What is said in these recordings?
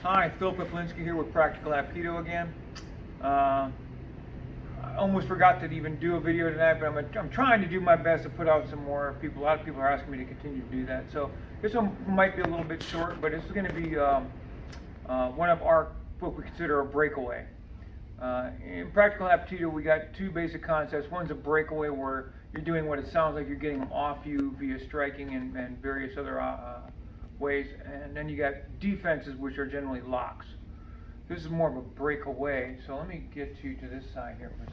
Hi, Phil Poplinski here with Practical Aikido again. I almost forgot to even do a video tonight, but I'm trying to do my best to put out some more. A lot of people are asking me to continue to do that. So this one might be a little bit short, but it's going to be one of our, what we consider a breakaway. In Practical Aikido, we got two basic concepts. One's a breakaway where you're doing what it sounds like you're getting them off you via striking and various other ways, and then you got defenses, which are generally locks. This is more of a breakaway, so let me get you to this side here for a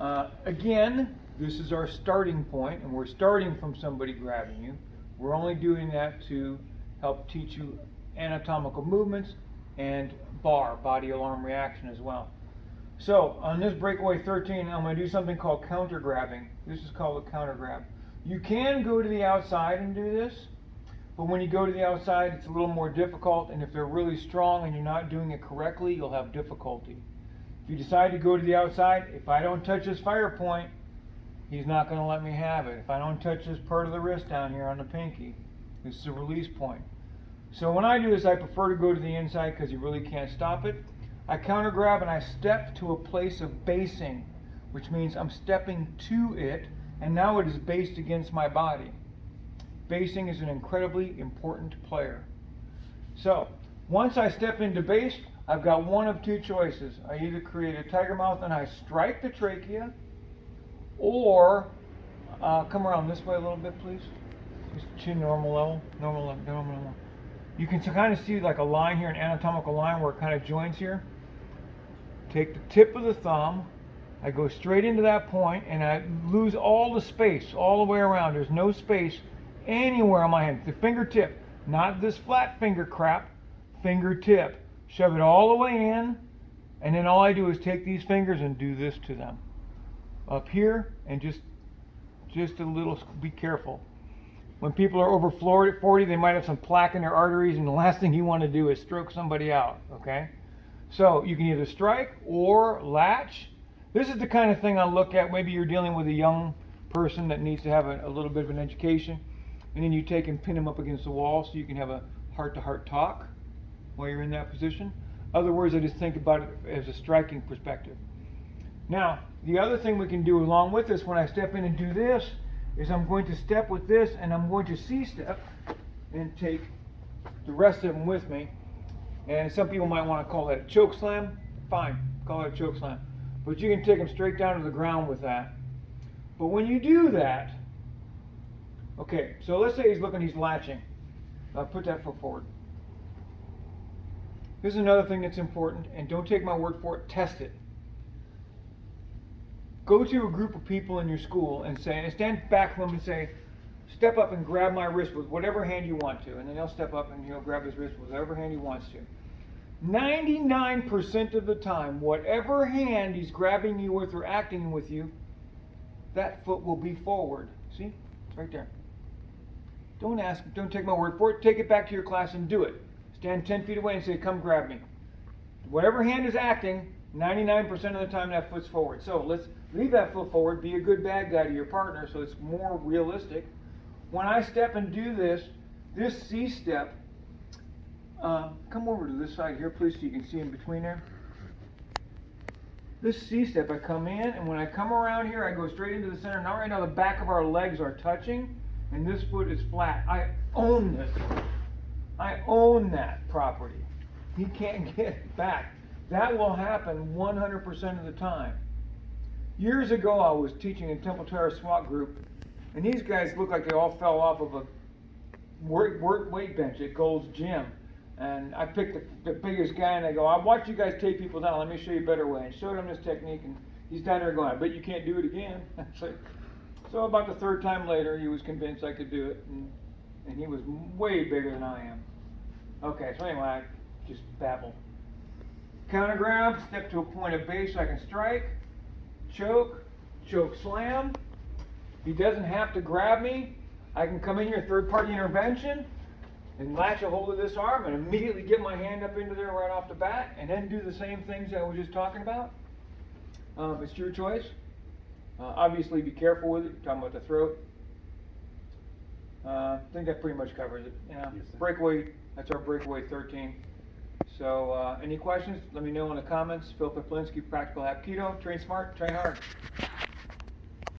second. Again, this is our starting point, and we're starting from somebody grabbing you. We're only doing that to help teach you anatomical movements and body alarm reaction as well. So on this breakaway 13, I'm going to do something called counter grabbing. This is called a counter grab. You can go to the outside and do this, but when you go to the outside, it's a little more difficult, and if they're really strong and you're not doing it correctly, you'll have difficulty. If you decide to go to the outside, if I don't touch this fire point, he's not going to let me have it. If I don't touch this part of the wrist down here on the pinky, this is a release point. So when I do this, I prefer to go to the inside because you really can't stop it. I counter grab and I step to a place of basing, which means I'm stepping to it, and now it is based against my body. Basing is an incredibly important player. So once I step into base, I've got one of two choices. I either create a tiger mouth and I strike the trachea, or come around this way a little bit, please. Just chin normal level, normal level. You can kind of see like a line here, an anatomical line where it kind of joins here. Take the tip of the thumb, I go straight into that point, and I lose all the space all the way around. There's no space anywhere on my hand. The fingertip, not this flat finger crap, fingertip. Shove it all the way in, and then all I do is take these fingers and do this to them. Up here, and just a little, be careful. When people are over 40, they might have some plaque in their arteries, and the last thing you want to do is stroke somebody out, okay? So you can either strike or latch. This is the kind of thing I look at. Maybe you're dealing with a young person that needs to have a little bit of an education, and then you take and pin them up against the wall so you can have a heart-to-heart talk while you're in that position. Other words, I just think about it as a striking perspective. Now, the other thing we can do along with this when I step in and do this is I'm going to step with this, and I'm going to Cstep and take the rest of them with me. And some people might want to call that a choke slam. Fine, call it a choke slam. But you can take them straight down to the ground with that. But when you do that, okay, so let's say he's latching. Put that foot forward. This is another thing that's important, and don't take my word for it, test it. Go to a group of people in your school and stand back from them and say, step up and grab my wrist with whatever hand you want to. And then he'll step up and he'll grab his wrist with whatever hand he wants to. 99% of the time, whatever hand he's grabbing you with or acting with you, that foot will be forward. See? It's right there. Don't take my word for it. Take it back to your class and do it. Stand 10 feet away and say, come grab me. Whatever hand is acting, 99% of the time that foot's forward. So let's leave that foot forward. Be a good bad guy to your partner so it's more realistic. When I step and do this C-step, come over to this side here, please, so you can see in between there. This C-step, I come in, and when I come around here, I go straight into the center. Now right now the back of our legs are touching, and this foot is flat. I own this. I own that property. He can't get it back. That will happen 100% of the time. Years ago, I was teaching in Temple Terrace SWAT group, and these guys looked like they all fell off of a work weight bench at Gold's Gym. And I picked the biggest guy, and I go, I watched you guys take people down. Let me show you a better way. And showed him this technique, and he's down there going, I bet you can't do it again. So about the third time later, he was convinced I could do it, and he was way bigger than I am. Okay, so anyway, I just babble. Counter grab, step to a point of base so I can strike, choke slam. He doesn't have to grab me. I can come in here, third party intervention, and latch a hold of this arm and immediately get my hand up into there right off the bat, and then do the same things I was just talking about. It's your choice. Obviously be careful with it. You're talking about the throat. I think that pretty much covers it, you know. Yes, sir. Breakaway, that's our breakaway 13. So, any questions? Let me know in the comments. Phil Poplinski, Practical Hapkido. Train smart, train hard.